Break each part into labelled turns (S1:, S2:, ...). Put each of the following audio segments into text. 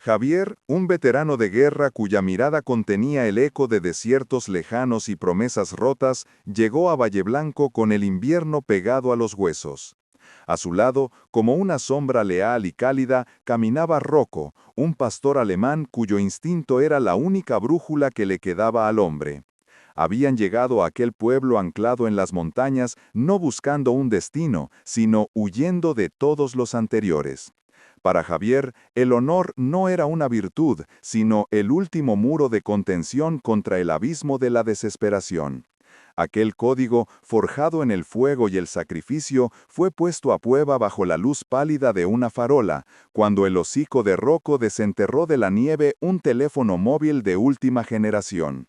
S1: Javier, un veterano de guerra cuya mirada contenía el eco de desiertos lejanos y promesas rotas, llegó a Valleblanco con el invierno pegado a los huesos. A su lado, como una sombra leal y cálida, caminaba Rocco, un pastor alemán cuyo instinto era la única brújula que le quedaba al hombre. Habían llegado a aquel pueblo anclado en las montañas no buscando un destino, sino huyendo de todos los anteriores. Para Javier, el honor no era una virtud, sino el último muro de contención contra el abismo de la desesperación. Aquel código, forjado en el fuego y el sacrificio, fue puesto a prueba bajo la luz pálida de una farola, cuando el hocico de Rocco desenterró de la nieve un teléfono móvil de última generación.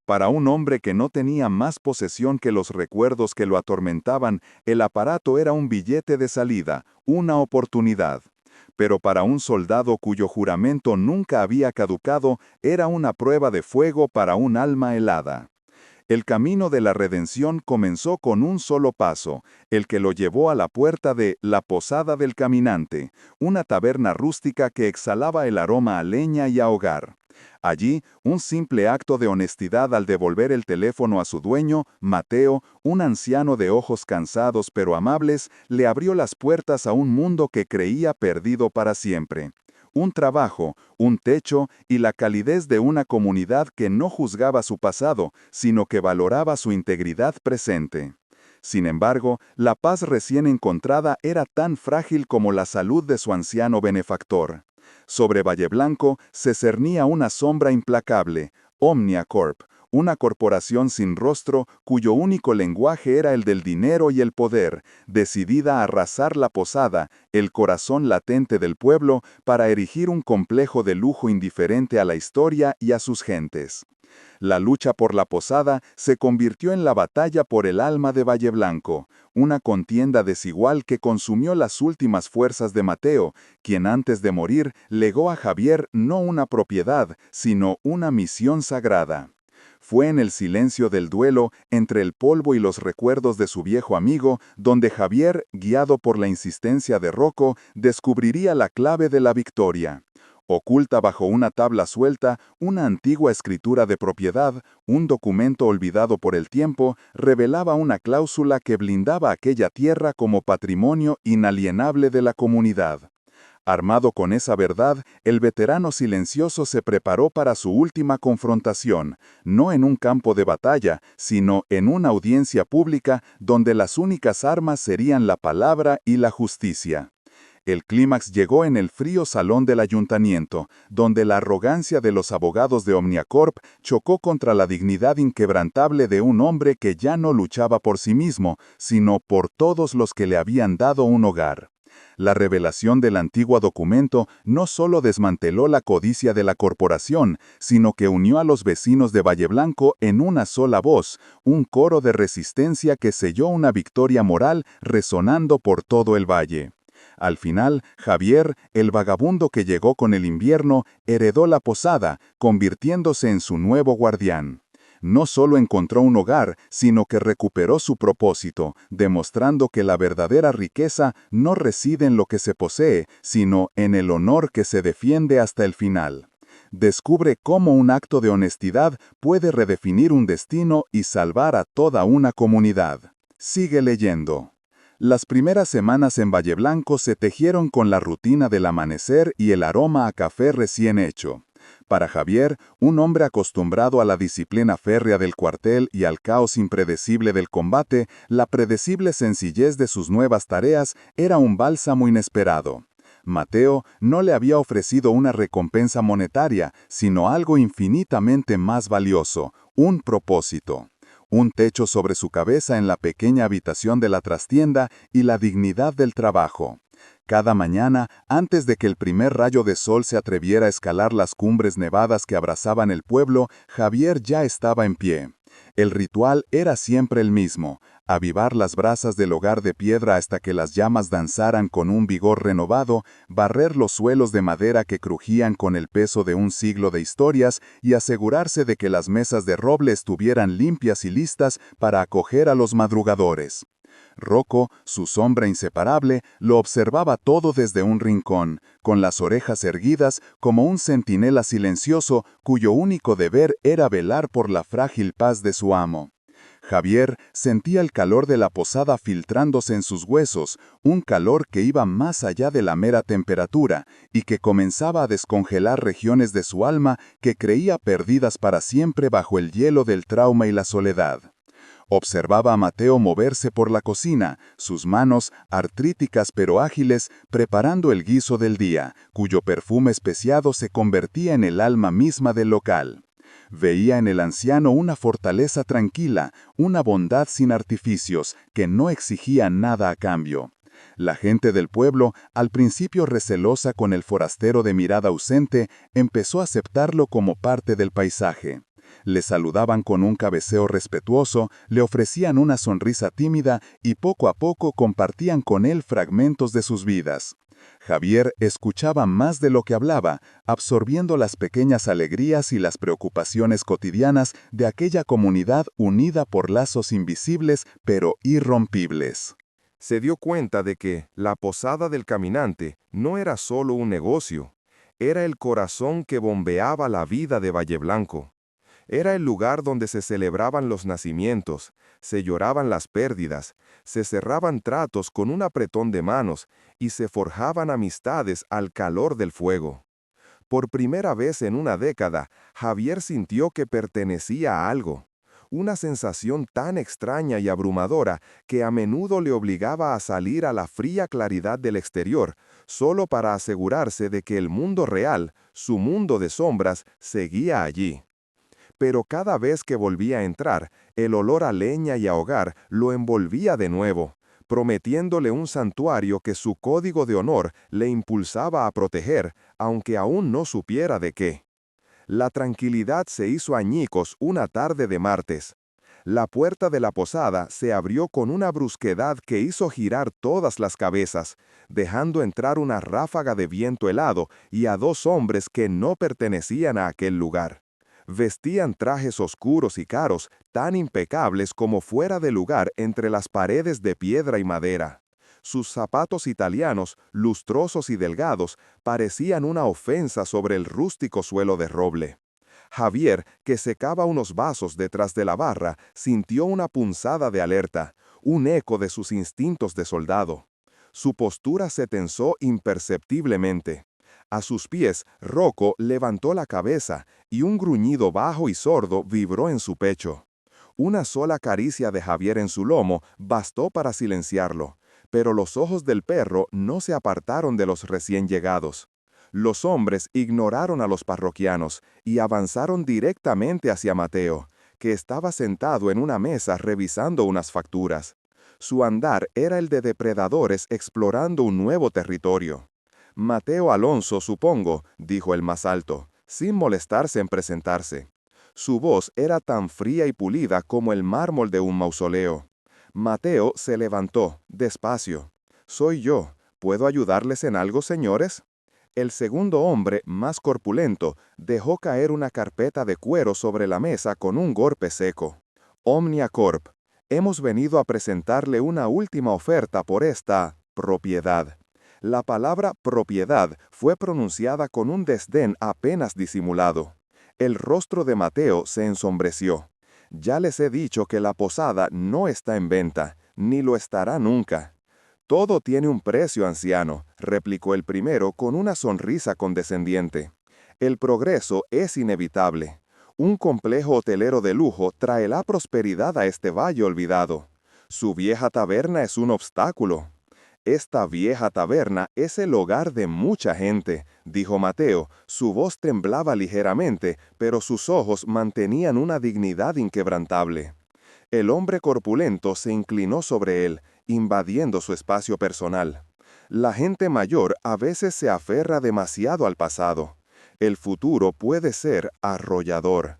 S1: Para un hombre que no tenía más posesión que los recuerdos que lo atormentaban, el aparato era un billete de salida, una oportunidad. Pero para un soldado cuyo juramento nunca había caducado, era una prueba de fuego para un alma helada. El camino de la redención comenzó con un solo paso, el que lo llevó a la puerta de La Posada del Caminante, una taberna rústica que exhalaba el aroma a leña y a hogar. Allí, un simple acto de honestidad al devolver el teléfono a su dueño, Mateo, un anciano de ojos cansados pero amables, le abrió las puertas a un mundo que creía perdido para siempre. Un trabajo, un techo y la calidez de una comunidad que no juzgaba su pasado, sino que valoraba su integridad presente. Sin embargo, la paz recién encontrada era tan frágil como la salud de su anciano benefactor. Sobre Valleblanco se cernía una sombra implacable, Omnia Corp, una corporación sin rostro cuyo único lenguaje era el del dinero y el poder, decidida a arrasar la posada, el corazón latente del pueblo, para erigir un complejo de lujo indiferente a la historia y a sus gentes. La lucha por la posada se convirtió en la batalla por el alma de Valleblanco, una contienda desigual que consumió las últimas fuerzas de Mateo, quien antes de morir legó a Javier no una propiedad, sino una misión sagrada. Fue en el silencio del duelo, entre el polvo y los recuerdos de su viejo amigo, donde Javier, guiado por la insistencia de Rocco, descubriría la clave de la victoria. Oculta bajo una tabla suelta, una antigua escritura de propiedad, un documento olvidado por el tiempo, revelaba una cláusula que blindaba aquella tierra como patrimonio inalienable de la comunidad. Armado con esa verdad, el veterano silencioso se preparó para su última confrontación, no en un campo de batalla, sino en una audiencia pública donde las únicas armas serían la palabra y la justicia. El clímax llegó en el frío salón del ayuntamiento, donde la arrogancia de los abogados de Omniacorp chocó contra la dignidad inquebrantable de un hombre que ya no luchaba por sí mismo, sino por todos los que le habían dado un hogar. La revelación del antiguo documento no solo desmanteló la codicia de la corporación, sino que unió a los vecinos de Valleblanco en una sola voz, un coro de resistencia que selló una victoria moral resonando por todo el valle. Al final, Javier, el vagabundo que llegó con el invierno, heredó la posada, convirtiéndose en su nuevo guardián. No solo encontró un hogar, sino que recuperó su propósito, demostrando que la verdadera riqueza no reside en lo que se posee, sino en el honor que se defiende hasta el final. Descubre cómo un acto de honestidad puede redefinir un destino y salvar a toda una comunidad. Sigue leyendo. Las primeras semanas en Valleblanco se tejieron con la rutina del amanecer y el aroma a café recién hecho. Para Javier, un hombre acostumbrado a la disciplina férrea del cuartel y al caos impredecible del combate, la predecible sencillez de sus nuevas tareas era un bálsamo inesperado. Mateo no le había ofrecido una recompensa monetaria, sino algo infinitamente más valioso, un propósito. Un techo sobre su cabeza en la pequeña habitación de la trastienda y la dignidad del trabajo. Cada mañana, antes de que el primer rayo de sol se atreviera a escalar las cumbres nevadas que abrazaban el pueblo, Javier ya estaba en pie. El ritual era siempre el mismo, avivar las brasas del hogar de piedra hasta que las llamas danzaran con un vigor renovado, barrer los suelos de madera que crujían con el peso de un siglo de historias y asegurarse de que las mesas de roble estuvieran limpias y listas para acoger a los madrugadores.
S2: Rocco, su sombra inseparable, lo observaba todo desde un rincón, con las orejas erguidas como un centinela silencioso cuyo único deber era velar por la frágil paz de su amo. Javier sentía el calor de la posada filtrándose en sus huesos, un calor que iba más allá de la mera temperatura y que comenzaba a descongelar regiones de su alma que creía perdidas para siempre bajo el hielo del trauma y la soledad. Observaba a Mateo moverse por la cocina, sus manos, artríticas pero ágiles, preparando el guiso del día, cuyo perfume especiado se convertía en el alma misma del local. Veía en el anciano una fortaleza tranquila, una bondad sin artificios, que no exigía nada a cambio. La gente del pueblo, al principio recelosa con el forastero de mirada ausente, empezó a aceptarlo como parte del paisaje. Le saludaban con un cabeceo respetuoso, le ofrecían una sonrisa tímida y poco a poco compartían con él fragmentos de sus vidas. Javier escuchaba más de lo que hablaba, absorbiendo las pequeñas alegrías y las preocupaciones cotidianas de aquella comunidad unida por lazos invisibles pero irrompibles.
S3: Se dio cuenta de que la posada del caminante no era solo un negocio, era el corazón que bombeaba la vida de Valle Blanco. Era el lugar donde se celebraban los nacimientos, se lloraban las pérdidas, se cerraban tratos con un apretón de manos y se forjaban amistades al calor del fuego. Por primera vez en una década, Javier sintió que pertenecía a algo. Una sensación tan extraña y abrumadora que a menudo le obligaba a salir a la fría claridad del exterior, solo para asegurarse de que el mundo real, su mundo de sombras, seguía allí. Pero cada vez que volvía a entrar, el olor a leña y a hogar lo envolvía de nuevo, prometiéndole un santuario que su código de honor le impulsaba a proteger, aunque aún no supiera de qué. La tranquilidad se hizo añicos una tarde de martes. La puerta de la posada se abrió con una brusquedad que hizo girar todas las cabezas, dejando entrar una ráfaga de viento helado y a dos hombres que no pertenecían a aquel lugar. Vestían trajes oscuros y caros, tan impecables como fuera de lugar entre las paredes de piedra y madera. Sus zapatos italianos, lustrosos y delgados, parecían una ofensa sobre el rústico suelo de roble. Javier, que secaba unos vasos detrás de la barra, sintió una punzada de alerta, un eco de sus instintos de soldado. Su postura se tensó imperceptiblemente. A sus pies, Rocco levantó la cabeza y un gruñido bajo y sordo vibró en su pecho. Una sola caricia de Javier en su lomo bastó para silenciarlo, pero los ojos del perro no se apartaron de los recién llegados. Los hombres ignoraron a los parroquianos y avanzaron directamente hacia Mateo, que estaba sentado en una mesa revisando unas facturas. Su andar era el de depredadores explorando un nuevo territorio. Mateo Alonso, supongo, dijo el más alto, sin molestarse en presentarse. Su voz era tan fría y pulida como el mármol de un mausoleo. Mateo se levantó, despacio. «Soy yo. ¿Puedo ayudarles en algo, señores?» El segundo hombre, más corpulento, dejó caer una carpeta de cuero sobre la mesa con un golpe seco. «Omnia Corp. Hemos venido a presentarle una última oferta por esta propiedad». La palabra propiedad fue pronunciada con un desdén apenas disimulado. El rostro de Mateo se ensombreció. «Ya les he dicho que la posada no está en venta, ni lo estará nunca». «Todo tiene un precio, anciano», replicó el primero con una sonrisa condescendiente. «El progreso es inevitable. Un complejo hotelero de lujo traerá prosperidad a este valle olvidado. Su vieja taberna es un obstáculo». «Esta vieja taberna es el hogar de mucha gente», dijo Mateo. Su voz temblaba ligeramente, pero sus ojos mantenían una dignidad inquebrantable. El hombre corpulento se inclinó sobre él, invadiendo su espacio personal. La gente mayor a veces se aferra demasiado al pasado. El futuro puede ser arrollador.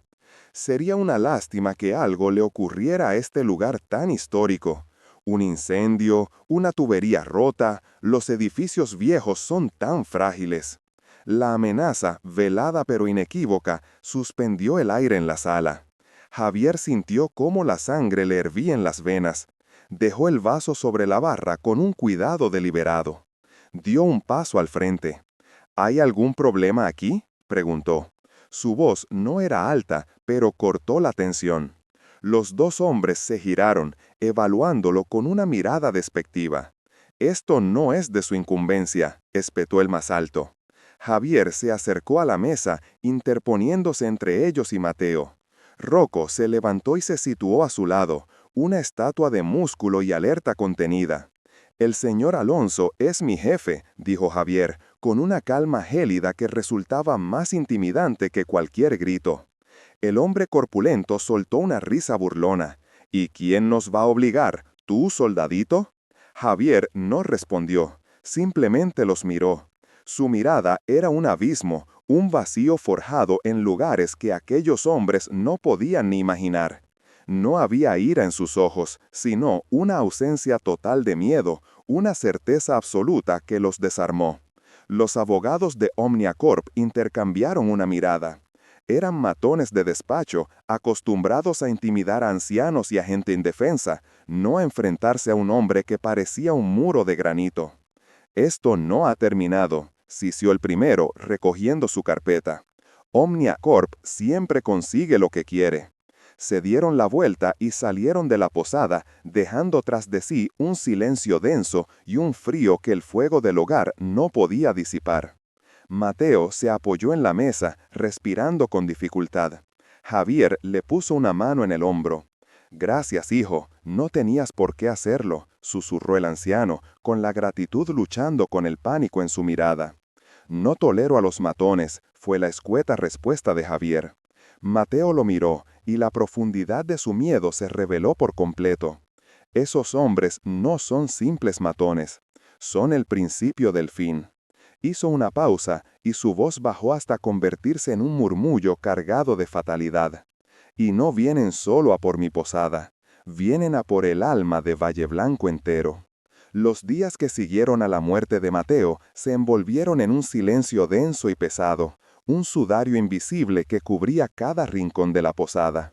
S3: Sería una lástima que algo le ocurriera a este lugar tan histórico. Un incendio, una tubería rota, los edificios viejos son tan frágiles. La amenaza, velada pero inequívoca, suspendió el aire en la sala. Javier sintió cómo la sangre le hervía en las venas.
S1: Dejó el vaso sobre la barra con un cuidado deliberado. Dio un paso al frente. ¿Hay algún problema aquí?, preguntó. Su voz no era alta, pero cortó la tensión. Los dos hombres se giraron, evaluándolo con una mirada despectiva. «Esto no es de su incumbencia», espetó el más alto. Javier se acercó a la mesa, interponiéndose entre ellos y Mateo. Rocco se levantó y se situó a su lado, una estatua de músculo y alerta contenida. «El señor Alonso es mi jefe», dijo Javier, con una calma gélida que resultaba más intimidante que cualquier grito. El hombre corpulento soltó una risa burlona. «¿Y quién nos va a obligar? ¿Tú, soldadito?». Javier no respondió, simplemente los miró. Su mirada era un abismo, un vacío forjado en lugares que aquellos hombres no podían ni imaginar. No había ira en sus ojos, sino una ausencia total de miedo, una certeza absoluta que los desarmó. Los abogados de OmniaCorp intercambiaron una mirada. Eran matones de despacho, acostumbrados a intimidar a ancianos y a gente indefensa, no a enfrentarse a un hombre que parecía un muro de granito. «Esto no ha terminado», sisió el primero, recogiendo su carpeta. «OmniaCorp siempre consigue lo que quiere». Se dieron la vuelta y salieron de la posada, dejando tras de sí un silencio denso y un frío que el fuego del hogar no podía disipar. Mateo se apoyó en la mesa, respirando con dificultad. Javier le puso una mano en el hombro. «Gracias, hijo, no tenías por qué hacerlo», susurró el anciano, con la gratitud luchando con el pánico en su mirada. «No tolero a los matones», fue la escueta respuesta de Javier. Mateo lo miró, y la profundidad de su miedo se reveló por completo. Esos hombres no son simples matones, son el principio del fin. Hizo una pausa, y su voz bajó hasta convertirse en un murmullo cargado de fatalidad. «Y no vienen solo a por mi posada, vienen a por el alma de Valleblanco entero». Los días que siguieron a la muerte de Mateo se envolvieron en un silencio denso y pesado, un sudario invisible que cubría cada rincón de la posada.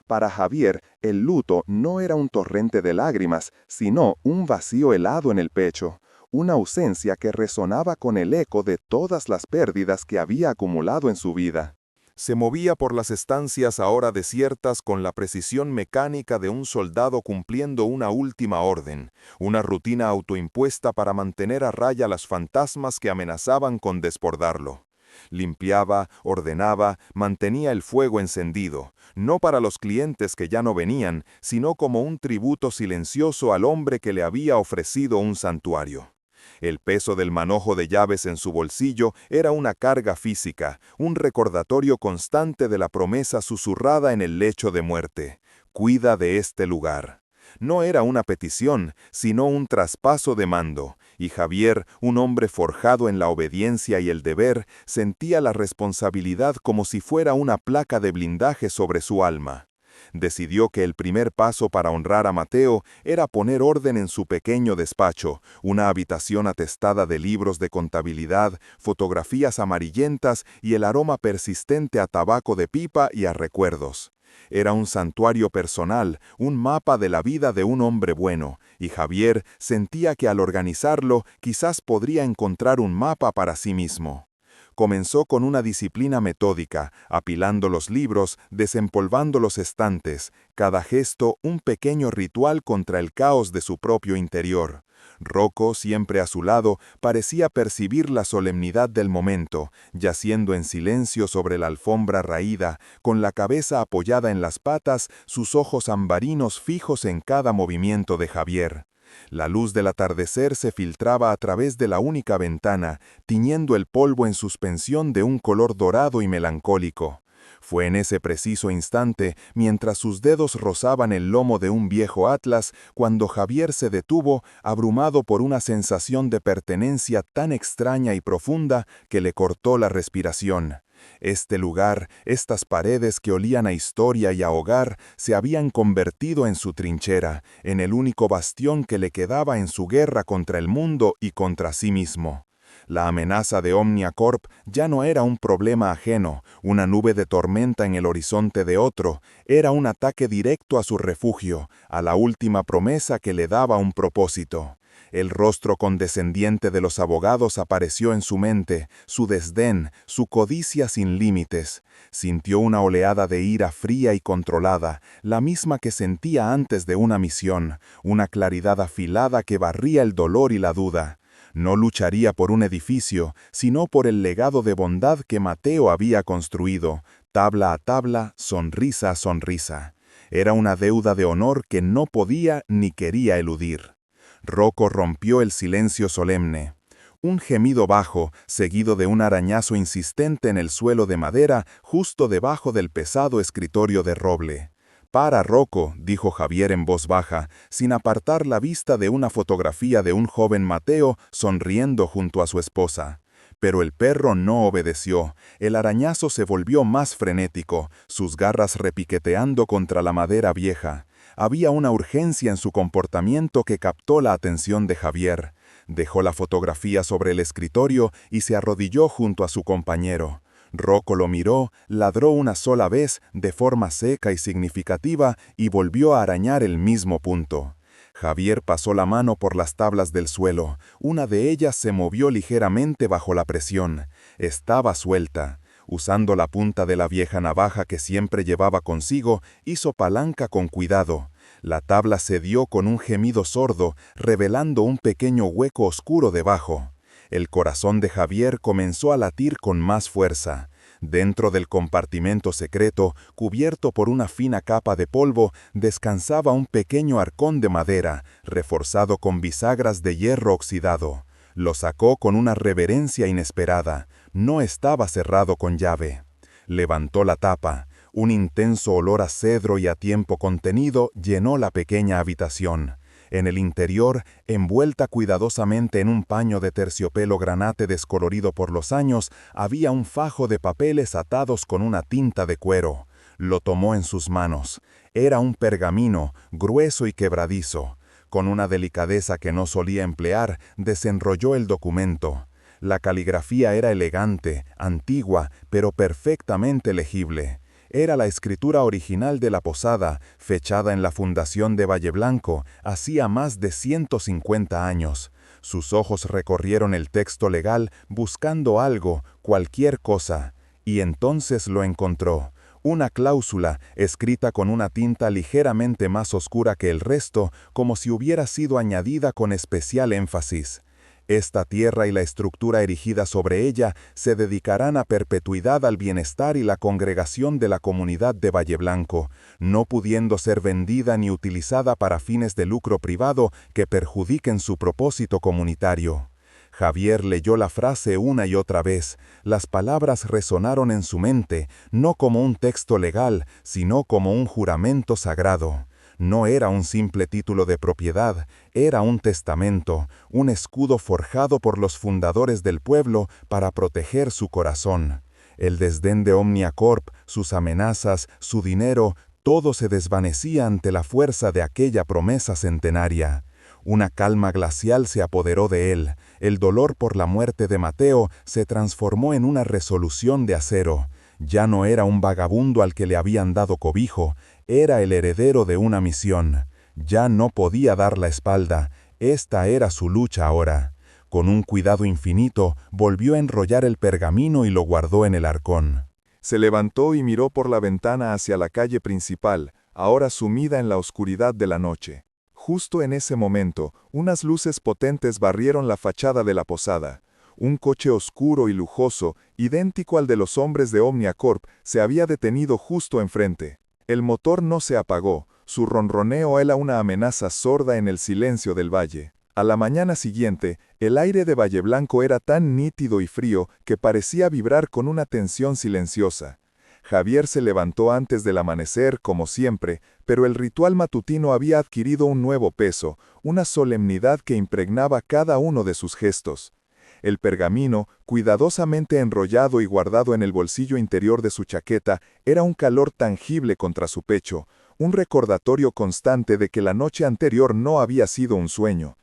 S1: Para Javier, el luto no era un torrente de lágrimas, sino un vacío helado en el pecho, una ausencia que resonaba con el eco de todas las pérdidas que había acumulado en su vida.
S3: Se movía por las estancias ahora desiertas con la precisión mecánica de un soldado cumpliendo una última orden, una rutina autoimpuesta para mantener a raya las fantasmas que amenazaban con desbordarlo. Limpiaba, ordenaba, mantenía el fuego encendido, no para los clientes que ya no venían, sino como un tributo silencioso al hombre que le había ofrecido un santuario. El peso del manojo de llaves en su bolsillo era una carga física, un recordatorio constante de la promesa susurrada en el lecho de muerte. «Cuida de este lugar». No era una petición, sino un traspaso de mando, y Javier, un hombre forjado en la obediencia y el deber, sentía la responsabilidad como si fuera una placa de blindaje sobre su alma. Decidió que el primer paso para honrar a Mateo era poner orden en su pequeño despacho, una habitación atestada de libros de contabilidad, fotografías amarillentas y el aroma persistente a tabaco de pipa y a recuerdos. Era un santuario personal, un mapa de la vida de un hombre bueno, y Javier sentía que al organizarlo quizás podría encontrar un mapa para sí mismo. Comenzó con una disciplina metódica, apilando los libros, desempolvando los estantes, cada gesto un pequeño ritual contra el caos de su propio interior. Rocco, siempre a su lado, parecía percibir la solemnidad del momento, yaciendo en silencio sobre la alfombra raída, con la cabeza apoyada en las patas, sus ojos ambarinos fijos en cada movimiento de Javier. La luz del atardecer se filtraba a través de la única ventana, tiñendo el polvo en suspensión de un color dorado y melancólico. Fue en ese preciso instante, mientras sus dedos rozaban el lomo de un viejo atlas, cuando Javier se detuvo, abrumado por una sensación de pertenencia tan extraña y profunda que le cortó la respiración. Este lugar, estas paredes que olían a historia y a hogar, se habían convertido en su trinchera, en el único bastión que le quedaba en su guerra contra el mundo y contra sí mismo.
S2: La amenaza de OmniaCorp ya no era un problema ajeno, una nube de tormenta en el horizonte de otro, era un ataque directo a su refugio, a la última promesa que le daba un propósito. El rostro condescendiente de los abogados apareció en su mente, su desdén, su codicia sin límites. Sintió una oleada de ira fría y controlada, la misma que sentía antes de una misión, una claridad afilada que barría el dolor y la duda. No lucharía por un edificio, sino por el legado de bondad que Mateo había construido, tabla a tabla, sonrisa a sonrisa. Era una deuda de honor que no podía ni quería eludir. Rocco rompió el silencio solemne. Un gemido bajo, seguido de un arañazo insistente en el suelo de madera justo debajo del pesado escritorio de roble. «Para, Rocco», dijo Javier en voz baja, sin apartar la vista de una fotografía de un joven Mateo sonriendo junto a su esposa. Pero el perro no obedeció. El arañazo se volvió más frenético, sus garras repiqueteando contra la madera vieja. Había una urgencia en su comportamiento que captó la atención de Javier. Dejó la fotografía sobre el escritorio y se arrodilló junto a su compañero. Rocco lo miró, ladró una sola vez, de forma seca y significativa, y volvió a arañar el mismo punto. Javier pasó la mano por las tablas del suelo. Una de ellas se movió ligeramente bajo la presión. Estaba suelta. Usando la punta de la vieja navaja que siempre llevaba consigo, hizo palanca con cuidado. La tabla cedió con un gemido sordo, revelando un pequeño hueco oscuro debajo. El corazón de Javier comenzó a latir con más fuerza. Dentro del compartimento secreto, cubierto por una fina capa de polvo, descansaba un pequeño arcón de madera, reforzado con bisagras de hierro oxidado. Lo sacó con una reverencia inesperada. No estaba cerrado con llave. Levantó la tapa. Un intenso olor a cedro y a tiempo contenido llenó la pequeña habitación. En el interior, envuelta cuidadosamente en un paño de terciopelo granate descolorido por los años, había un fajo de papeles atados con una tinta de cuero. Lo tomó en sus manos. Era un pergamino, grueso y quebradizo. Con una delicadeza que no solía emplear, desenrolló el documento. La caligrafía era elegante, antigua, pero perfectamente legible. Era la escritura original de la posada, fechada en la fundación de Valleblanco, hacía más de 150 años. Sus ojos recorrieron el texto legal buscando algo, cualquier cosa, y entonces lo encontró. Una cláusula, escrita con una tinta ligeramente más oscura que el resto, como si hubiera sido añadida con especial énfasis. Esta tierra y la estructura erigida sobre ella se dedicarán a perpetuidad al bienestar y la congregación de la comunidad de Valleblanco, no pudiendo ser vendida ni utilizada para fines de lucro privado que perjudiquen su propósito comunitario. Javier leyó la frase una y otra vez. Las palabras resonaron en su mente, no como un texto legal, sino como un juramento sagrado. No era un simple título de propiedad, era un testamento, un escudo forjado por los fundadores del pueblo para proteger su corazón. El desdén de OmniaCorp, sus amenazas, su dinero, todo se desvanecía ante la fuerza de aquella promesa centenaria. Una calma glacial se apoderó de él. El dolor por la muerte de Mateo se transformó en una resolución de acero. Ya no era un vagabundo al que le habían dado cobijo, era el heredero de una misión. Ya no podía dar la espalda, esta era su lucha ahora. Con un cuidado infinito, volvió a enrollar el pergamino y lo guardó en el arcón.
S1: Se levantó y miró por la ventana hacia la calle principal, ahora sumida en la oscuridad de la noche. Justo en ese momento, unas luces potentes barrieron la fachada de la posada. Un coche oscuro y lujoso, idéntico al de los hombres de OmniaCorp, se había detenido justo enfrente. El motor no se apagó, su ronroneo era una amenaza sorda en el silencio del valle. A la mañana siguiente, el aire de Valleblanco era tan nítido y frío que parecía vibrar con una tensión silenciosa. Javier se levantó antes del amanecer, como siempre, pero el ritual matutino había adquirido un nuevo peso, una solemnidad que impregnaba cada uno de sus gestos. El pergamino, cuidadosamente enrollado y guardado en el bolsillo interior de su chaqueta, era un calor tangible contra su pecho, un recordatorio constante de que la noche anterior no había sido un sueño.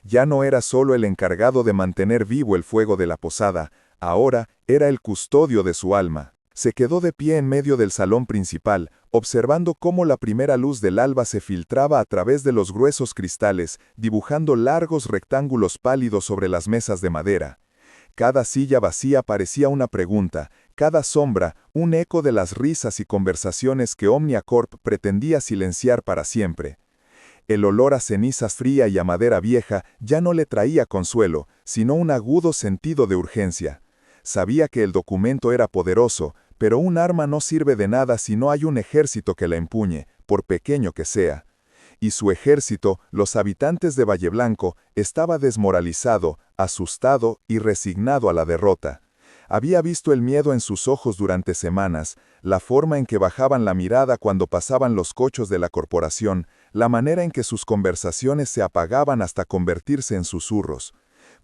S1: Ya no era solo el encargado de mantener vivo el fuego de la posada, ahora era el custodio de su alma. Se quedó de pie en medio del salón principal, observando cómo la primera luz del alba se filtraba a través de los gruesos cristales, dibujando largos rectángulos pálidos sobre las mesas de madera. Cada silla vacía parecía una pregunta, cada sombra un eco de las risas y conversaciones que OmniaCorp pretendía silenciar para siempre. El olor a cenizas fría y a madera vieja ya no le traía consuelo, sino un agudo sentido de urgencia. Sabía que el documento era poderoso, pero un arma no sirve de nada si no hay un ejército que la empuñe, por pequeño que sea. Y su ejército, los habitantes de Valle Blanco, estaba desmoralizado, asustado y resignado a la derrota. Había visto el miedo en sus ojos durante semanas, la forma en que bajaban la mirada cuando pasaban los cochos de la corporación, la manera en que sus conversaciones se apagaban hasta convertirse en susurros.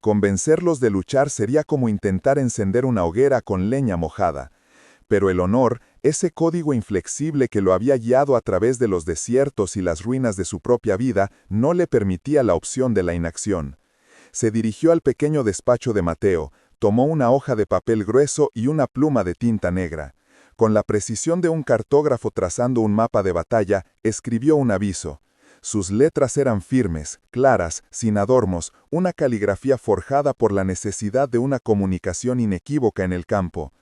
S1: Convencerlos de luchar sería como intentar encender una hoguera con leña mojada. Pero el honor, ese código inflexible que lo había guiado a través de los desiertos y las ruinas de su propia vida, no le permitía la opción de la inacción. Se dirigió al pequeño despacho de Mateo, tomó una hoja de papel grueso y una pluma de tinta negra. Con la precisión de un cartógrafo trazando un mapa de batalla, escribió un aviso. Sus letras eran firmes, claras, sin adornos, una caligrafía forjada por la necesidad de una comunicación inequívoca en el campo.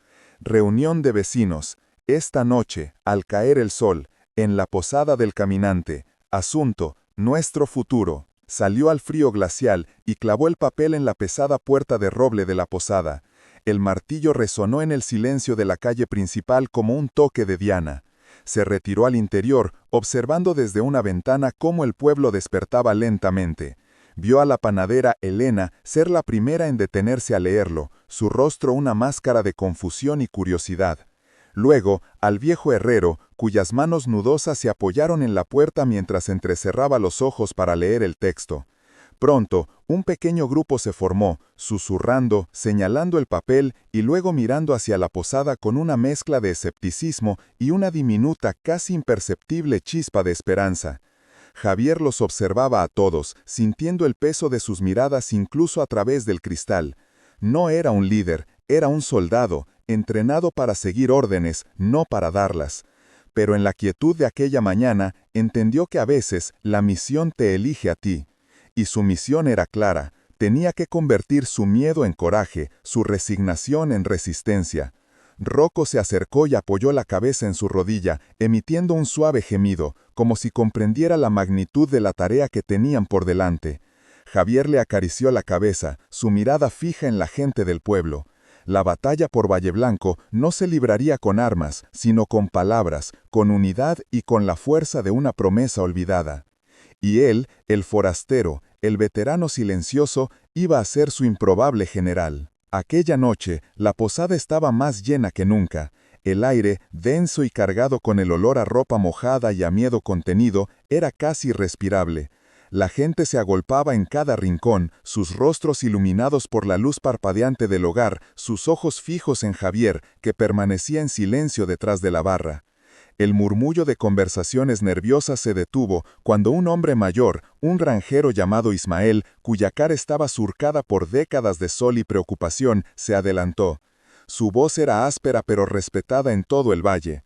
S1: Reunión de vecinos. Esta noche, al caer el sol, en la posada del caminante. Asunto, nuestro futuro. Salió al frío glacial y clavó el papel en la pesada puerta de roble de la posada. El martillo resonó en el silencio de la calle principal como un toque de diana. Se retiró al interior, observando desde una ventana cómo el pueblo despertaba lentamente. Vio a la panadera Elena ser la primera en detenerse a leerlo, su rostro una máscara de confusión y curiosidad. Luego, al viejo herrero, cuyas manos nudosas se apoyaron en la puerta mientras entrecerraba los ojos para leer el texto. Pronto, un pequeño grupo se formó, susurrando, señalando el papel y luego mirando hacia la posada con una mezcla de escepticismo y una diminuta, casi imperceptible chispa de esperanza. Javier los observaba a todos, sintiendo el peso de sus miradas incluso a través del cristal. No era un líder, era un soldado, entrenado para seguir órdenes, no para darlas. Pero en la quietud de aquella mañana, entendió que a veces la misión te elige a ti. Y su misión era clara, tenía que convertir su miedo en coraje, su resignación en resistencia. Rocco se acercó y apoyó la cabeza en su rodilla, emitiendo un suave gemido, como si comprendiera la magnitud de la tarea que tenían por delante. Javier le acarició la cabeza, su mirada fija en la gente del pueblo. La batalla por Valle Blanco no se libraría con armas, sino con palabras, con unidad y con la fuerza de una promesa olvidada. Y él, el forastero, el veterano silencioso, iba a ser su improbable general. Aquella noche, la posada estaba más llena que nunca. El aire, denso y cargado con el olor a ropa mojada y a miedo contenido, era casi irrespirable. La gente se agolpaba en cada rincón, sus rostros iluminados por la luz parpadeante del hogar, sus ojos fijos en Javier, que permanecía en silencio detrás de la barra. El murmullo de conversaciones nerviosas se detuvo cuando un hombre mayor, un granjero llamado Ismael, cuya cara estaba surcada por décadas de sol y preocupación, se adelantó. Su voz era áspera pero respetada en todo el valle.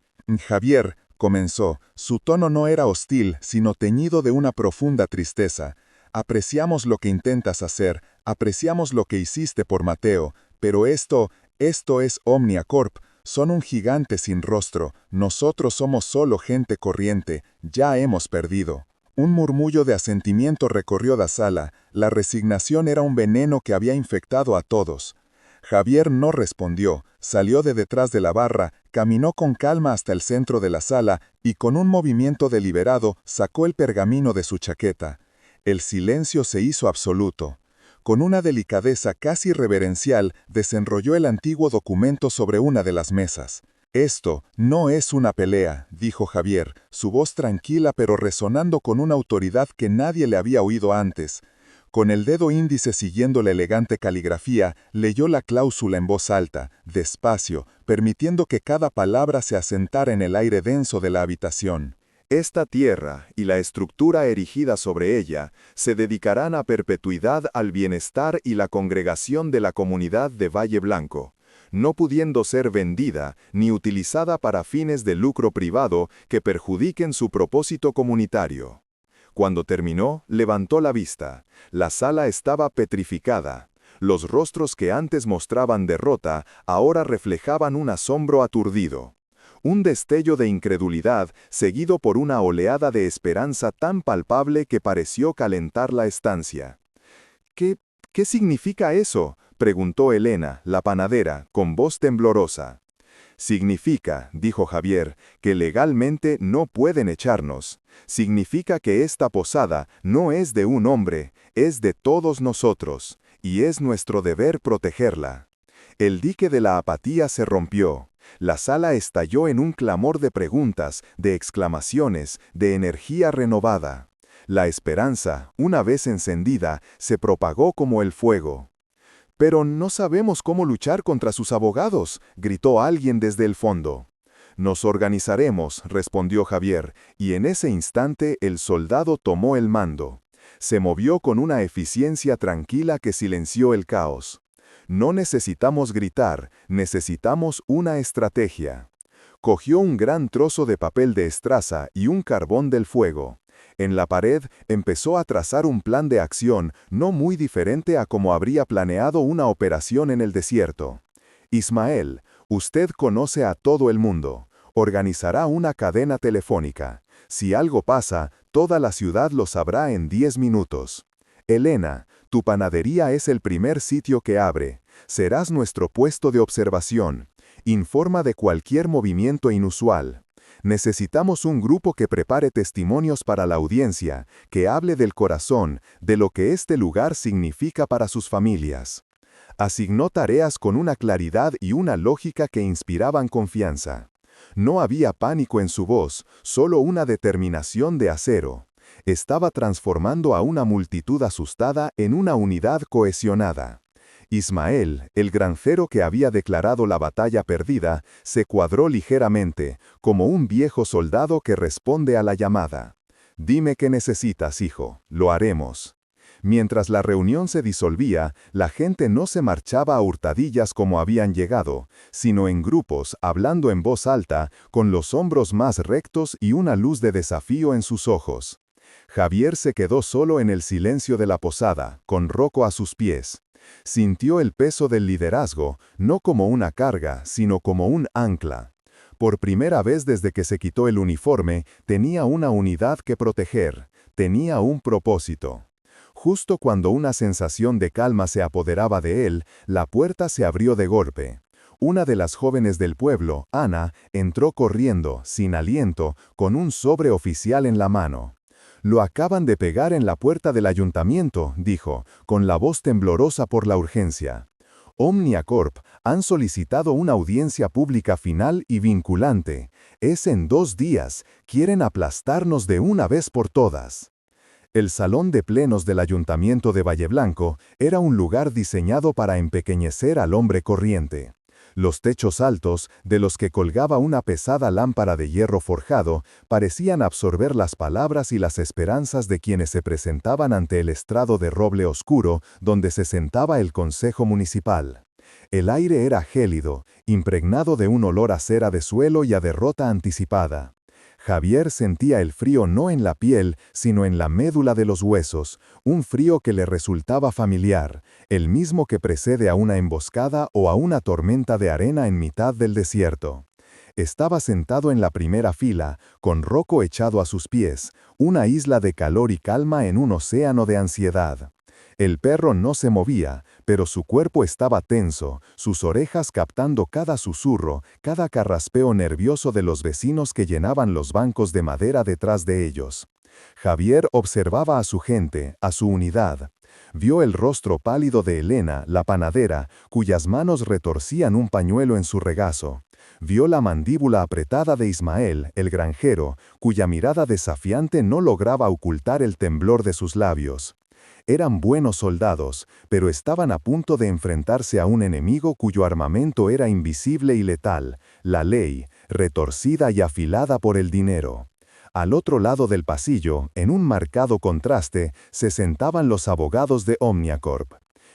S1: Javier, comenzó, su tono no era hostil, sino teñido de una profunda tristeza. Apreciamos lo que intentas hacer, apreciamos lo que hiciste por Mateo, pero esto es OmniaCorp. Son un gigante sin rostro, nosotros somos solo gente corriente, ya hemos perdido. Un murmullo de asentimiento recorrió la sala, la resignación era un veneno que había infectado a todos. Javier no respondió, salió de detrás de la barra, caminó con calma hasta el centro de la sala y con un movimiento deliberado sacó el pergamino de su chaqueta. El silencio se hizo absoluto. Con una delicadeza casi reverencial, desenrolló el antiguo documento sobre una de las mesas. «Esto no es una pelea», dijo Javier, su voz tranquila pero resonando con una autoridad que nadie le había oído antes. Con el dedo índice siguiendo la elegante caligrafía, leyó la cláusula en voz alta, despacio, permitiendo que cada palabra se asentara en el aire denso de la habitación. Esta tierra y la estructura erigida sobre ella se dedicarán a perpetuidad al bienestar y la congregación de la comunidad de Valle Blanco, no pudiendo ser vendida ni utilizada para fines de lucro privado que perjudiquen su propósito comunitario. Cuando terminó, levantó la vista. La sala estaba petrificada. Los rostros que antes mostraban derrota ahora reflejaban un asombro aturdido. Un destello de incredulidad seguido por una oleada de esperanza tan palpable que pareció calentar la estancia. ¿Qué significa eso?, preguntó Elena, la panadera, con voz temblorosa. Significa, dijo Javier, que legalmente no pueden echarnos. Significa que esta posada no es de un hombre, es de todos nosotros, y es nuestro deber protegerla. El dique de la apatía se rompió. La sala estalló en un clamor de preguntas, de exclamaciones, de energía renovada. La esperanza, una vez encendida, se propagó como el fuego. «Pero no sabemos cómo luchar contra sus abogados», gritó alguien desde el fondo. «Nos organizaremos», respondió Javier, y en ese instante el soldado tomó el mando. Se movió con una eficiencia tranquila que silenció el caos. No necesitamos gritar, necesitamos una estrategia. Cogió un gran trozo de papel de estraza y un carbón del fuego. En la pared empezó a trazar un plan de acción no muy diferente a como habría planeado una operación en el desierto. Ismael, usted conoce a todo el mundo. Organizará una cadena telefónica. Si algo pasa, toda la ciudad lo sabrá en 10 minutos. Elena, tu panadería es el primer sitio que abre. Serás nuestro puesto de observación. Informa de cualquier movimiento inusual. Necesitamos un grupo que prepare testimonios para la audiencia, que hable del corazón, de lo que este lugar significa para sus familias. Asignó tareas con una claridad y una lógica que inspiraban confianza. No había pánico en su voz, solo una determinación de acero. Estaba transformando a una multitud asustada en una unidad cohesionada. Ismael, el granjero que había declarado la batalla perdida, se cuadró ligeramente, como un viejo soldado que responde a la llamada. «Dime qué necesitas, hijo, lo haremos». Mientras la reunión se disolvía, la gente no se marchaba a hurtadillas como habían llegado, sino en grupos, hablando en voz alta, con los hombros más rectos y una luz de desafío en sus ojos. Javier se quedó solo en el silencio de la posada, con Rocco a sus pies. Sintió el peso del liderazgo, no como una carga, sino como un ancla. Por primera vez desde que se quitó el uniforme, tenía una unidad que proteger, tenía un propósito. Justo cuando una sensación de calma se apoderaba de él, la puerta se abrió de golpe. Una de las jóvenes del pueblo, Ana, entró corriendo, sin aliento, con un sobre oficial en la mano. «Lo acaban de pegar en la puerta del ayuntamiento», dijo, con la voz temblorosa por la urgencia. Omnia Corp han solicitado una audiencia pública final y vinculante. Es en 2 días. Quieren aplastarnos de una vez por todas. El salón de plenos del ayuntamiento de Valle Blanco era un lugar diseñado para empequeñecer al hombre corriente. Los techos altos, de los que colgaba una pesada lámpara de hierro forjado, parecían absorber las palabras y las esperanzas de quienes se presentaban ante el estrado de roble oscuro donde se sentaba el consejo municipal. El aire era gélido, impregnado de un olor a cera de suelo y a derrota anticipada. Javier sentía el frío no en la piel, sino en la médula de los huesos, un frío que le resultaba familiar, el mismo que precede a una emboscada o a una tormenta de arena en mitad del desierto. Estaba sentado en la primera fila, con Rocco echado a sus pies, una isla de calor y calma en un océano de ansiedad. El perro no se movía, pero su cuerpo estaba tenso, sus orejas captando cada susurro, cada carraspeo nervioso de los vecinos que llenaban los bancos de madera detrás de ellos. Javier observaba a su gente, a su unidad. Vio el rostro pálido de Elena, la panadera, cuyas manos retorcían un pañuelo en su regazo. Vio la mandíbula apretada de Ismael, el granjero, cuya mirada desafiante no lograba ocultar el temblor de sus labios. Eran buenos soldados, pero estaban a punto de enfrentarse a un enemigo cuyo armamento era invisible y letal, la ley, retorcida y afilada por el dinero.
S2: Al otro lado del pasillo, en un marcado contraste, se sentaban los abogados de OmniaCorp.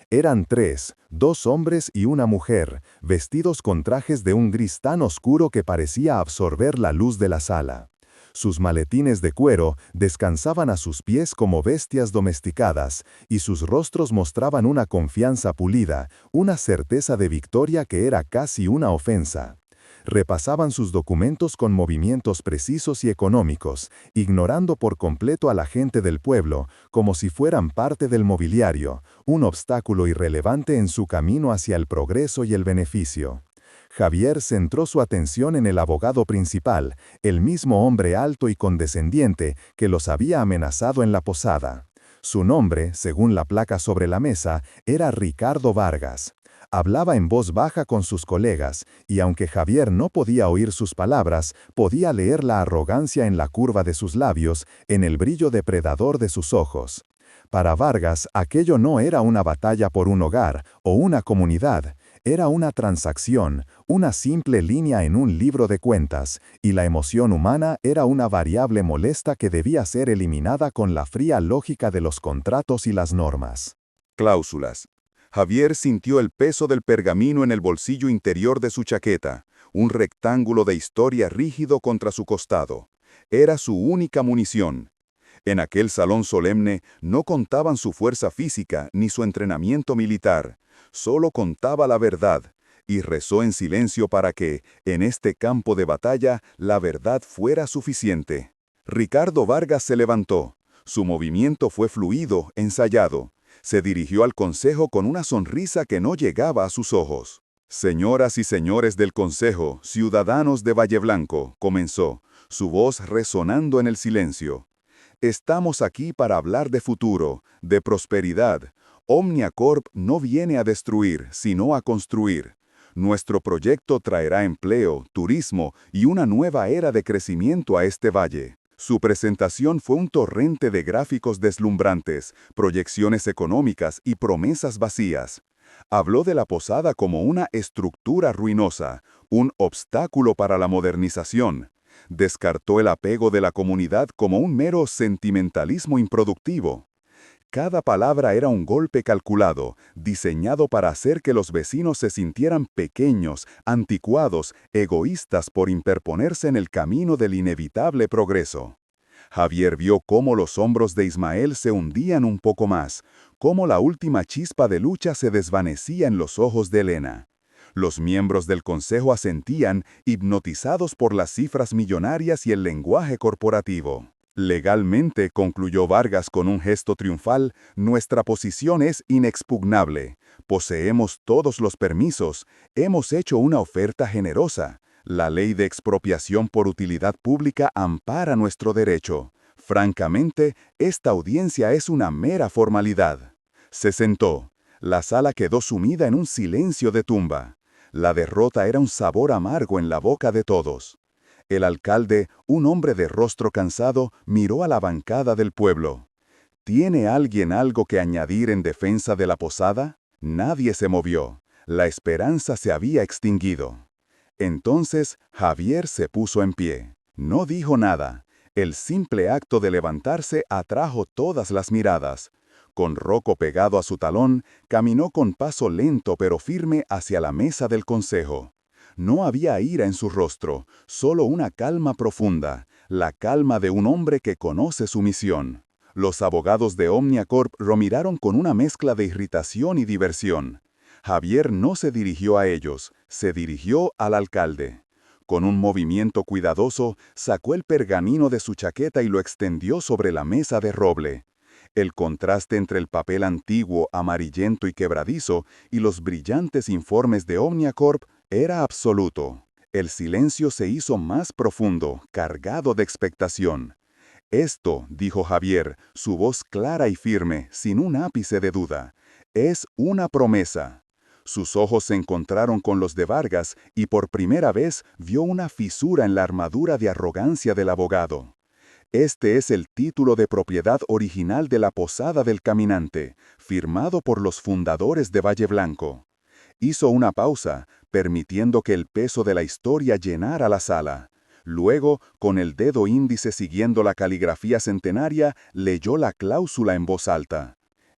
S2: Eran tres, 2 hombres y una mujer, vestidos con trajes de un gris tan oscuro que parecía absorber la luz de la sala. Sus maletines de cuero descansaban a sus pies como bestias domesticadas, y sus rostros mostraban una confianza pulida, una certeza de victoria que era casi una ofensa. Repasaban sus documentos con movimientos precisos y económicos, ignorando por completo a la gente del pueblo, como si fueran parte del mobiliario, un obstáculo irrelevante en su camino hacia el progreso y el beneficio. Javier centró su atención en el abogado principal, el mismo hombre alto y condescendiente que los había amenazado en la posada. Su nombre, según la placa sobre la mesa, era Ricardo Vargas. Hablaba en voz baja con sus colegas, y aunque Javier no podía oír sus palabras, podía leer la arrogancia en la curva de sus labios, en el brillo depredador de sus ojos. Para Vargas, aquello no era una batalla por un hogar o una comunidad, era una transacción, una simple línea en un libro de cuentas, y la emoción humana era una variable molesta que debía ser eliminada con la fría lógica de los contratos y las normas.
S1: Cláusulas. Javier sintió el peso del pergamino en el bolsillo interior de su chaqueta, un rectángulo de historia rígido contra su costado. Era su única munición. En aquel salón solemne no contaban su fuerza física ni su entrenamiento militar, solo contaba la verdad, y rezó en silencio para que, en este campo de batalla, la verdad fuera suficiente. Ricardo Vargas se levantó. Su movimiento fue fluido, ensayado. Se dirigió al consejo con una sonrisa que no llegaba a sus ojos. Señoras y señores del consejo, ciudadanos de Valle Blanco, comenzó, su voz resonando en el silencio. Estamos aquí para hablar de futuro, de prosperidad. OmniaCorp no viene a destruir, sino a construir. Nuestro proyecto traerá empleo, turismo y una nueva era de crecimiento a este valle. Su presentación fue un torrente de gráficos deslumbrantes, proyecciones económicas y promesas vacías. Habló de la posada como una estructura ruinosa, un obstáculo para la modernización. Descartó el apego de la comunidad como un mero sentimentalismo improductivo. Cada palabra era un golpe calculado, diseñado para hacer que los vecinos se sintieran pequeños, anticuados, egoístas por interponerse en el camino del inevitable progreso. Javier vio cómo los hombros de Ismael se hundían un poco más, cómo la última chispa de lucha se desvanecía en los ojos de Elena. Los miembros del consejo asentían, hipnotizados por las cifras millonarias y el lenguaje corporativo. Legalmente, concluyó Vargas con un gesto triunfal, nuestra posición es inexpugnable. Poseemos todos los permisos, hemos hecho una oferta generosa. La ley de expropiación por utilidad pública ampara nuestro derecho. Francamente, esta audiencia es una mera formalidad. Se sentó. La sala quedó sumida en un silencio de tumba. La derrota era un sabor amargo en la boca de todos. El alcalde, un hombre de rostro cansado, miró a la bancada del pueblo. ¿Tiene alguien algo que añadir en defensa de la posada? Nadie se movió. La esperanza se había extinguido. Entonces Javier se puso en pie. No dijo nada. El simple acto de levantarse atrajo todas las miradas. Con Rocco pegado a su talón, caminó con paso lento pero firme hacia la mesa del consejo. No había ira en su rostro, solo una calma profunda, la calma de un hombre que conoce su misión. Los abogados de OmniaCorp lo miraron con una mezcla de irritación y diversión. Javier no se dirigió a ellos, se dirigió al alcalde. Con un movimiento cuidadoso, sacó el pergamino de su chaqueta y lo extendió sobre la mesa de roble. El contraste entre el papel antiguo, amarillento y quebradizo, y los brillantes informes de OmniaCorp era absoluto. El silencio se hizo más profundo, cargado de expectación. Esto, dijo Javier, su voz clara y firme, sin un ápice de duda, es una promesa. Sus ojos se encontraron con los de Vargas y por primera vez vio una fisura en la armadura de arrogancia del abogado. Este es el título de propiedad original de la Posada del Caminante, firmado por los fundadores de Valle Blanco. Hizo una pausa, permitiendo que el peso de la historia llenara la sala.
S2: Luego, con el dedo índice siguiendo la caligrafía centenaria, leyó la cláusula en voz alta.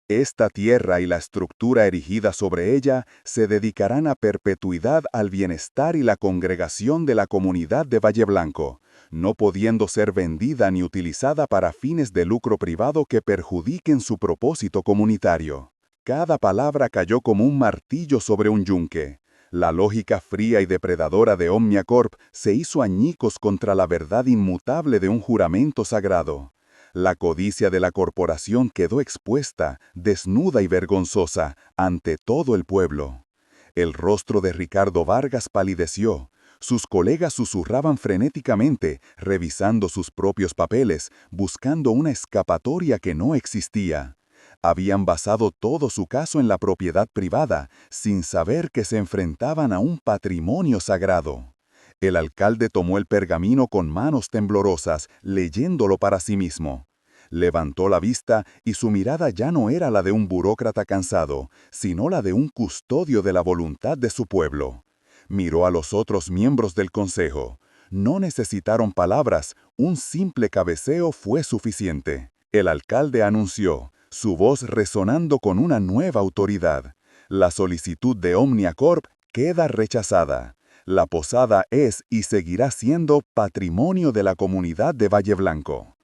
S2: Esta tierra y la estructura erigida sobre ella se dedicarán a perpetuidad al bienestar y la congregación de la comunidad de Valle Blanco, no pudiendo ser vendida ni utilizada para fines de lucro privado que perjudiquen su propósito comunitario. Cada palabra cayó como un martillo sobre un yunque. La lógica fría y depredadora de Omnia Corp se hizo añicos contra la verdad inmutable de un juramento sagrado. La codicia de la corporación quedó expuesta, desnuda y vergonzosa, ante todo el pueblo. El rostro de Ricardo Vargas palideció. Sus colegas susurraban frenéticamente, revisando sus propios papeles, buscando una escapatoria que no existía. Habían basado todo su caso en la propiedad privada, sin saber que se enfrentaban a un patrimonio sagrado. El alcalde tomó el pergamino con manos temblorosas, leyéndolo para sí mismo. Levantó la vista y su mirada ya no era la de un burócrata cansado, sino la de un custodio de la voluntad de su pueblo. Miró a los otros miembros del consejo. No necesitaron palabras, un simple cabeceo fue suficiente. El alcalde anunció, su voz resonando con una nueva autoridad. La solicitud de Omnia Corp queda rechazada. La posada es y seguirá siendo patrimonio de la comunidad de Valle Blanco.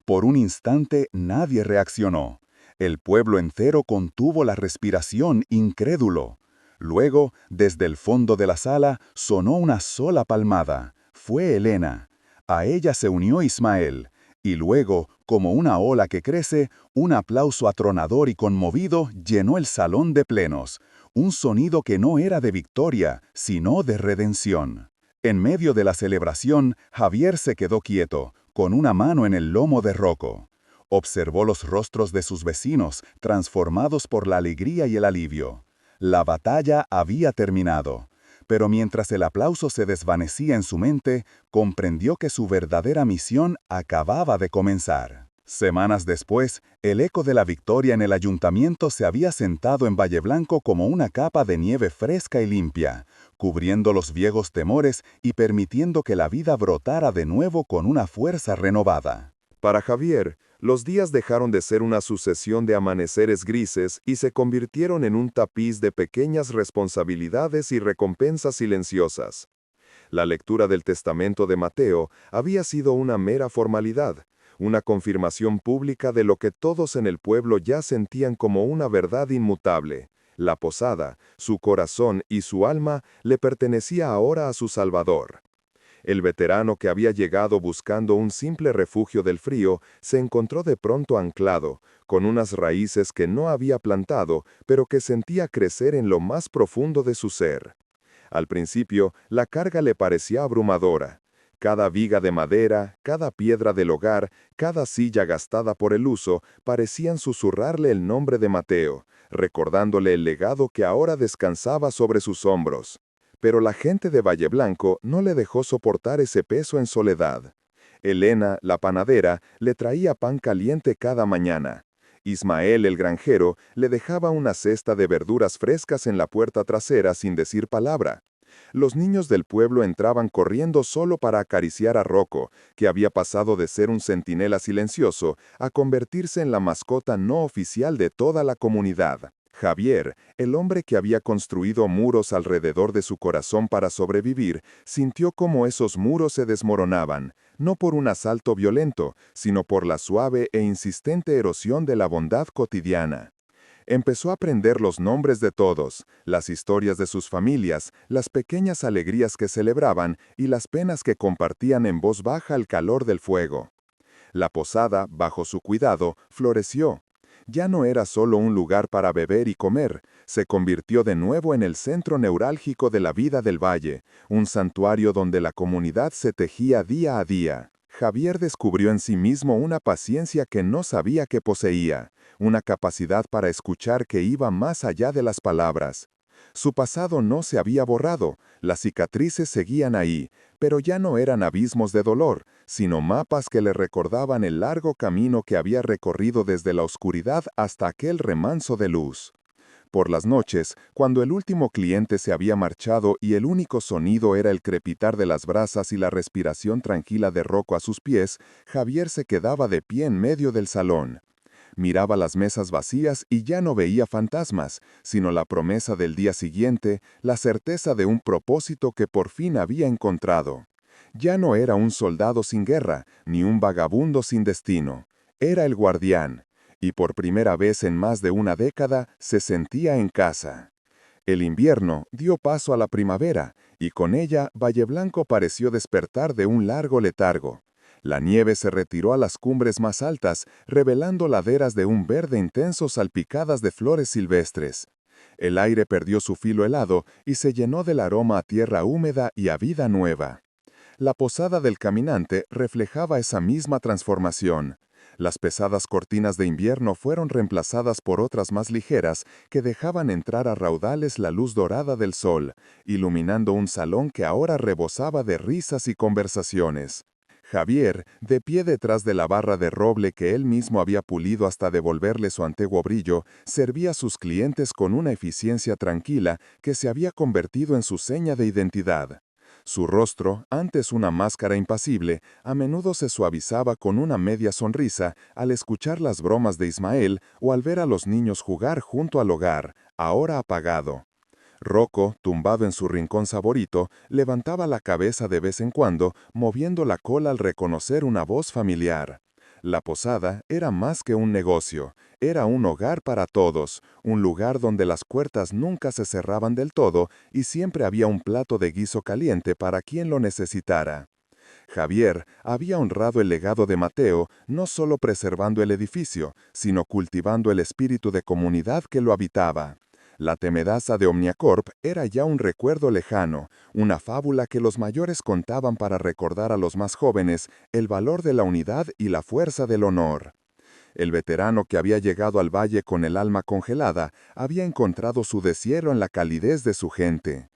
S2: Por un instante nadie reaccionó. El pueblo entero contuvo la respiración incrédulo. Luego, desde el fondo de la sala, sonó una sola palmada. Fue Elena. A ella se unió Ismael. Y luego, como una ola que crece, un aplauso atronador y conmovido llenó el salón de plenos. Un sonido que no era de victoria, sino de redención. En medio de la celebración, Javier se quedó quieto, con una mano en el lomo de Rocco. Observó los rostros de sus vecinos, transformados por la alegría y el alivio. La batalla había terminado. Pero mientras el aplauso se desvanecía en su mente, comprendió que su verdadera misión acababa de comenzar. Semanas después, el eco de la victoria en el ayuntamiento se había sentado en Valle Blanco como una capa de nieve fresca y limpia, cubriendo los viejos temores y permitiendo que la vida brotara de nuevo con una fuerza renovada.
S3: Para Javier, los días dejaron de ser una sucesión de amaneceres grises y se convirtieron en un tapiz de pequeñas responsabilidades y recompensas silenciosas. La lectura del testamento de Mateo había sido una mera formalidad, una confirmación pública de lo que todos en el pueblo ya sentían como una verdad inmutable. La posada, su corazón y su alma le pertenecía ahora a su Salvador. El veterano que había llegado buscando un simple refugio del frío se encontró de pronto anclado, con unas raíces que no había plantado, pero que sentía crecer en lo más profundo de su ser. Al principio, la carga le parecía abrumadora. Cada viga de madera, cada piedra del hogar, cada silla gastada por el uso, parecían susurrarle el nombre de Mateo, recordándole el legado que ahora descansaba sobre sus hombros. Pero la gente de Valle Blanco no le dejó soportar ese peso en soledad. Elena, la panadera, le traía pan caliente cada mañana. Ismael, el granjero, le dejaba una cesta de verduras frescas en la puerta trasera sin decir palabra. Los niños del pueblo entraban corriendo solo para acariciar a Rocco, que había pasado de ser un centinela silencioso a convertirse en la mascota no oficial de toda la comunidad. Javier, el hombre que había construido muros alrededor de su corazón para sobrevivir, sintió cómo esos muros se desmoronaban, no por un asalto violento, sino por la suave e insistente erosión de la bondad cotidiana. Empezó a aprender los nombres de todos, las historias de sus familias, las pequeñas alegrías que celebraban y las penas que compartían en voz baja al calor del fuego. La posada, bajo su cuidado, floreció. Ya no era solo un lugar para beber y comer, se convirtió de nuevo en el centro neurálgico de la vida del valle, un santuario donde la comunidad se tejía día a día. Javier descubrió en sí mismo una paciencia que no sabía que poseía, una capacidad para escuchar que iba más allá de las palabras. Su pasado no se había borrado, las cicatrices seguían ahí, pero ya no eran abismos de dolor, sino mapas que le recordaban el largo camino que había recorrido desde la oscuridad hasta aquel remanso de luz.
S2: Por las noches, cuando el último cliente se había marchado y el único sonido era el crepitar de las brasas y la respiración tranquila de Rocco a sus pies, Javier se quedaba de pie en medio del salón. Miraba las mesas vacías y ya no veía fantasmas, sino la promesa del día siguiente, la certeza de un propósito que por fin había encontrado. Ya no era un soldado sin guerra, ni un vagabundo sin destino. Era el guardián, y por primera vez en más de una década se sentía en casa. El invierno dio paso a la primavera, y con ella Valleblanco pareció despertar de un largo letargo. La nieve se retiró a las cumbres más altas, revelando laderas de un verde intenso salpicadas de flores silvestres. El aire perdió su filo helado y se llenó del aroma a tierra húmeda y a vida nueva. La posada del caminante reflejaba esa misma transformación. Las pesadas cortinas de invierno fueron reemplazadas por otras más ligeras que dejaban entrar a raudales la luz dorada del sol, iluminando un salón que ahora rebosaba de risas y conversaciones. Javier, de pie detrás de la barra de roble que él mismo había pulido hasta devolverle su antiguo brillo, servía a sus clientes con una eficiencia tranquila que se había convertido en su seña de identidad. Su rostro, antes una máscara impasible, a menudo se suavizaba con una media sonrisa al escuchar las bromas de Ismael o al ver a los niños jugar junto al hogar, ahora apagado. Rocco, tumbado en su rincón favorito, levantaba la cabeza de vez en cuando, moviendo la cola al reconocer una voz familiar. La posada era más que un negocio, era un hogar para todos, un lugar donde las puertas nunca se cerraban del todo y siempre había un plato de guiso caliente para quien lo necesitara. Javier había honrado el legado de Mateo no solo preservando el edificio, sino cultivando el espíritu de comunidad que lo habitaba. La temedaza de Omniacorp era ya un recuerdo lejano, una fábula que los mayores contaban para recordar a los más jóvenes el valor de la unidad y la fuerza del honor. El veterano que había llegado al valle con el alma congelada había encontrado su deshierro en la calidez de su gente.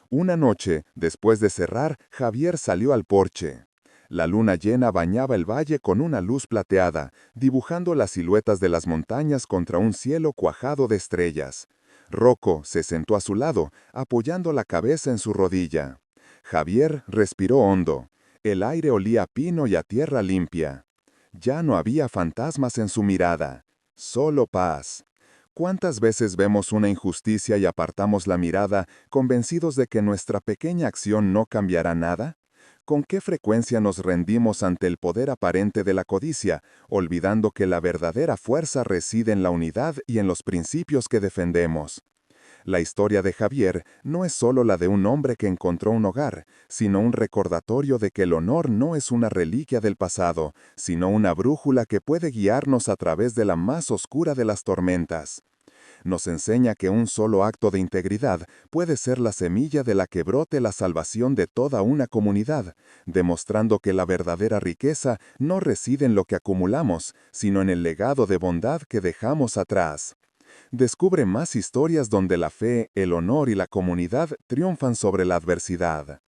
S2: Una noche, después de cerrar, Javier salió al porche. La luna llena bañaba el valle con una luz plateada, dibujando las siluetas de las montañas contra un cielo cuajado de estrellas. Rocco se sentó a su lado, apoyando la cabeza en su rodilla. Javier respiró hondo. El aire olía a pino y a tierra limpia. Ya no había fantasmas en su mirada, solo paz. ¿Cuántas veces vemos una injusticia y apartamos la mirada, convencidos de que nuestra pequeña acción no cambiará nada? ¿Con qué frecuencia nos rendimos ante el poder aparente de la codicia, olvidando que la verdadera fuerza reside en la unidad y en los principios que defendemos? La historia de Javier no es solo la de un hombre que encontró un hogar, sino un recordatorio de que el honor no es una reliquia del pasado, sino una brújula que puede guiarnos a través de la más oscura de las tormentas. Nos enseña que un solo acto de integridad puede ser la semilla de la que brote la salvación de toda una comunidad, demostrando que la verdadera riqueza no reside en lo que acumulamos, sino en el legado de bondad que dejamos atrás. Descubre más historias donde la fe, el honor y la comunidad triunfan sobre la adversidad.